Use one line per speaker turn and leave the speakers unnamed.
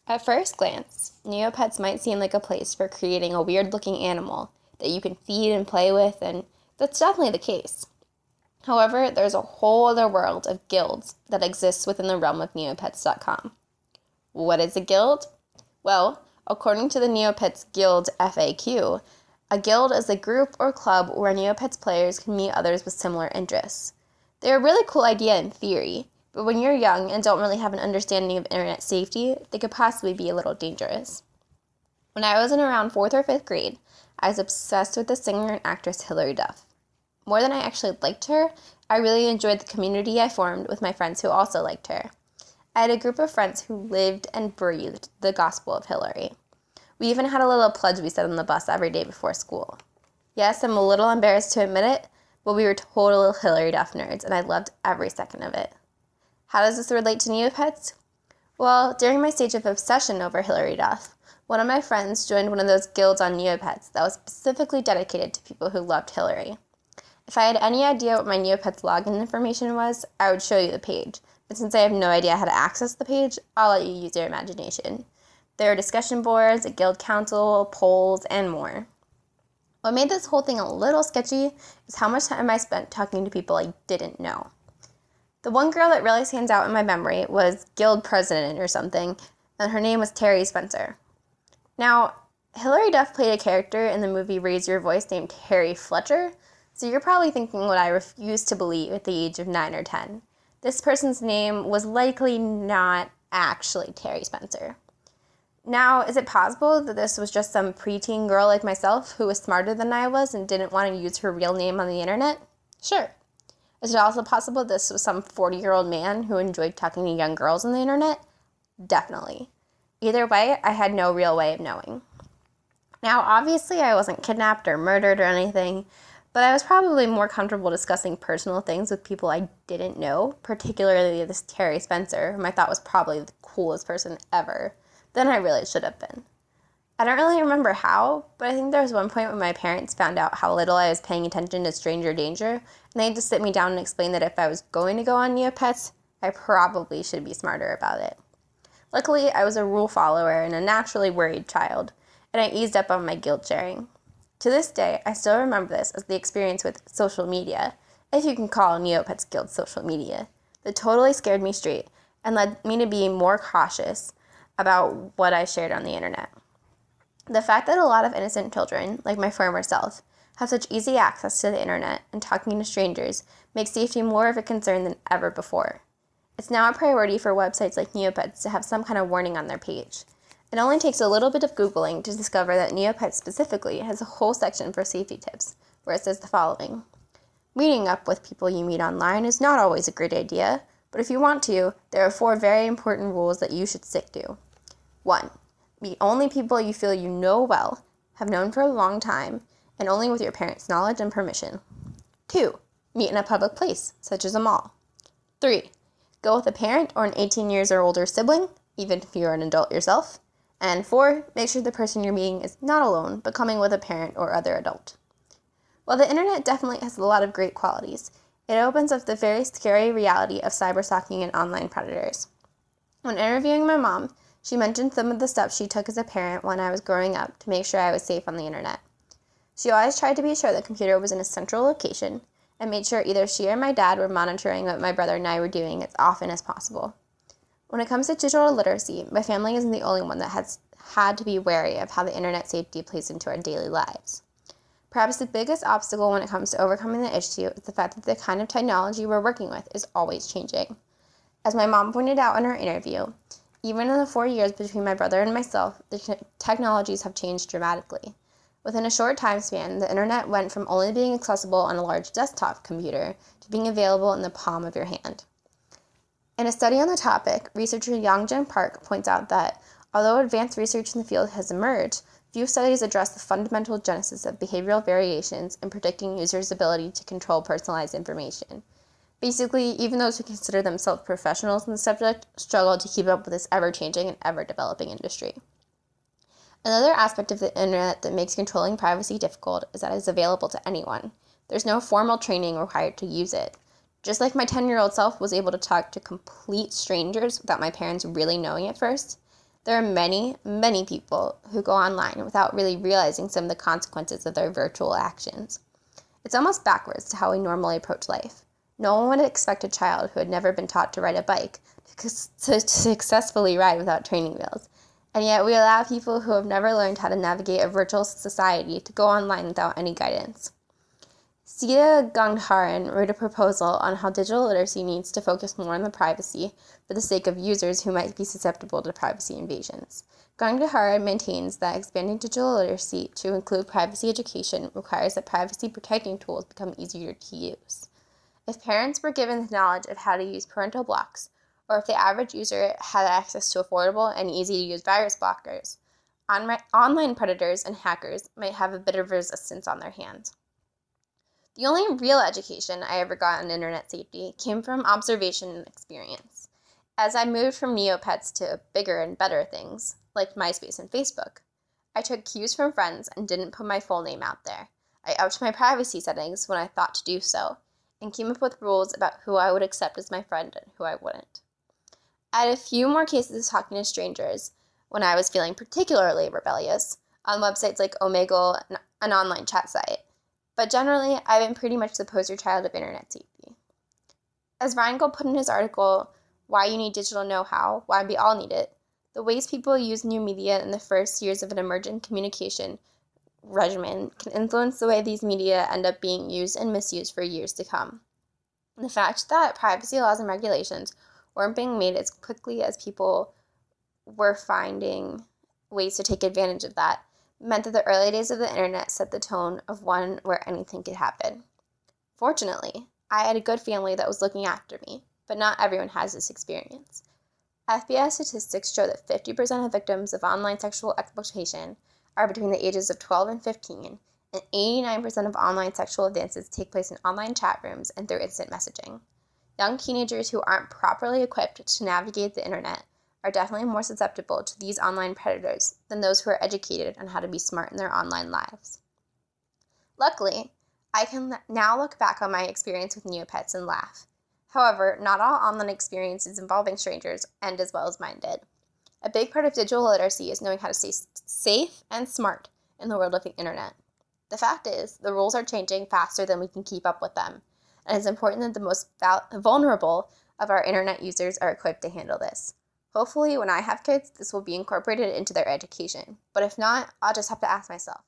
At first glance, Neopets might seem like a place for creating a weird-looking animal that you can feed and play with, and that's definitely the case. However, there's a whole other world of guilds that exists within the realm of Neopets.com. What is a guild? Well, according to the Neopets Guild FAQ, a guild is a group or club where Neopets players can meet others with similar interests. They're a really cool idea in theory, but when you're young and don't really have an understanding of internet safety, they could possibly be a little dangerous. When I was in around 4th or 5th grade, I was obsessed with the singer and actress Hilary Duff. More than I actually liked her, I really enjoyed the community I formed with my friends who also liked her. I had a group of friends who lived and breathed the gospel of Hillary. We even had a little pledge we said on the bus every day before school. Yes, I'm a little embarrassed to admit it, but we were total Hilary Duff nerds, and I loved every second of it. How does this relate to Neopets? Well, during my stage of obsession over Hilary Duff, one of my friends joined one of those guilds on Neopets that was specifically dedicated to people who loved Hillary. If I had any idea what my Neopets login information was, I would show you the page, but since I have no idea how to access the page, I'll let you use your imagination. There are discussion boards, a guild council, polls, and more. What made this whole thing a little sketchy is how much time I spent talking to people I didn't know. The one girl that really stands out in my memory was guild president or something, and her name was Terry Spencer. Now, Hilary Duff played a character in the movie Raise Your Voice named Harry Fletcher, so you're probably thinking what I refused to believe at the age of 9 or 10. This person's name was likely not actually Terry Spencer. Now, is it possible that this was just some preteen girl like myself who was smarter than I was and didn't want to use her real name on the internet? Sure. Is it also possible this was some 40-year-old man who enjoyed talking to young girls on the internet? Definitely. Either way, I had no real way of knowing. Now, obviously, I wasn't kidnapped or murdered or anything, but I was probably more comfortable discussing personal things with people I didn't know, particularly this Terry Spencer, whom I thought was probably the coolest person ever, than I really should have been. I don't really remember how, but I think there was one point when my parents found out how little I was paying attention to stranger danger, and they had to sit me down and explain that if I was going to go on Neopets, I probably should be smarter about it. Luckily, I was a rule follower and a naturally worried child, and I eased up on my guilt sharing. To this day, I still remember this as the experience with social media, if you can call Neopets Guild social media, that totally scared me straight and led me to be more cautious about what I shared on the internet. The fact that a lot of innocent children, like my former self, have such easy access to the internet and talking to strangers makes safety more of a concern than ever before. It's now a priority for websites like Neopets to have some kind of warning on their page. It only takes a little bit of Googling to discover that Neopets specifically has a whole section for safety tips, where it says the following. Meeting up with people you meet online is not always a great idea, but if you want to, there are 4 very important rules that you should stick to. 1. Meet only people you feel you know well, have known for a long time, and only with your parents' knowledge and permission. 2. Meet in a public place, such as a mall. 3. Go with a parent or an 18 years or older sibling, even if you're an adult yourself. And 4. Make sure the person you're meeting is not alone, but coming with a parent or other adult. While the internet definitely has a lot of great qualities, it opens up the very scary reality of cyberstalking and online predators. When interviewing my mom, she mentioned some of the steps she took as a parent when I was growing up to make sure I was safe on the internet. She always tried to be sure the computer was in a central location and made sure either she or my dad were monitoring what my brother and I were doing as often as possible. When it comes to digital literacy, my family isn't the only one that has had to be wary of how the internet safety plays into our daily lives. Perhaps the biggest obstacle when it comes to overcoming the issue is the fact that the kind of technology we're working with is always changing. As my mom pointed out in her interview, even in the 4 years between my brother and myself, the technologies have changed dramatically. Within a short time span, the internet went from only being accessible on a large desktop computer to being available in the palm of your hand. In a study on the topic, researcher Yongjin Park points out that, although advanced research in the field has emerged, few studies address the fundamental genesis of behavioral variations in predicting users' ability to control personalized information. Basically, even those who consider themselves professionals in the subject struggle to keep up with this ever-changing and ever-developing industry. Another aspect of the internet that makes controlling privacy difficult is that it is available to anyone. There's no formal training required to use it. Just like my 10-year-old self was able to talk to complete strangers without my parents really knowing it first, There are many, many people who go online without really realizing some of the consequences of their virtual actions. It's almost backwards to how we normally approach life. No one would expect a child who had never been taught to ride a bike to successfully ride without training wheels. And yet we allow people who have never learned how to navigate a virtual society to go online without any guidance. Sita Gangharan wrote a proposal on how digital literacy needs to focus more on the privacy for the sake of users who might be susceptible to privacy invasions. Gangharan maintains that expanding digital literacy to include privacy education requires that privacy-protecting tools become easier to use. If parents were given the knowledge of how to use parental blocks, or if the average user had access to affordable and easy-to-use virus blockers, online predators and hackers might have a bit of resistance on their hands. The only real education I ever got on internet safety came from observation and experience. As I moved from Neopets to bigger and better things, like MySpace and Facebook, I took cues from friends and didn't put my full name out there. I upped my privacy settings when I thought to do so, and came up with rules about who I would accept as my friend and who I wouldn't. I had a few more cases of talking to strangers when I was feeling particularly rebellious on websites like Omegle, an online chat site. But generally, I've been pretty much the poster child of internet safety. As Reingold put in his article, Why You Need Digital Know-How, Why We All Need It, the ways people use new media in the first years of an emergent communication regimen can influence the way these media end up being used and misused for years to come. The fact that privacy laws and regulations weren't being made as quickly as people were finding ways to take advantage of that meant that the early days of the internet set the tone of one where anything could happen. Fortunately, I had a good family that was looking after me, but not everyone has this experience. FBI statistics show that 50% of victims of online sexual exploitation are between the ages of 12 and 15, and 89% of online sexual advances take place in online chat rooms and through instant messaging. Young teenagers who aren't properly equipped to navigate the internet are definitely more susceptible to these online predators than those who are educated on how to be smart in their online lives. Luckily, I can now look back on my experience with Neopets and laugh. However, not all online experiences involving strangers end as well as mine did. A big part of digital literacy is knowing how to stay safe and smart in the world of the internet. The fact is, the rules are changing faster than we can keep up with them, and it's important that the most vulnerable of our internet users are equipped to handle this. Hopefully, when I have kids, this will be incorporated into their education. But if not, I'll just have to ask myself.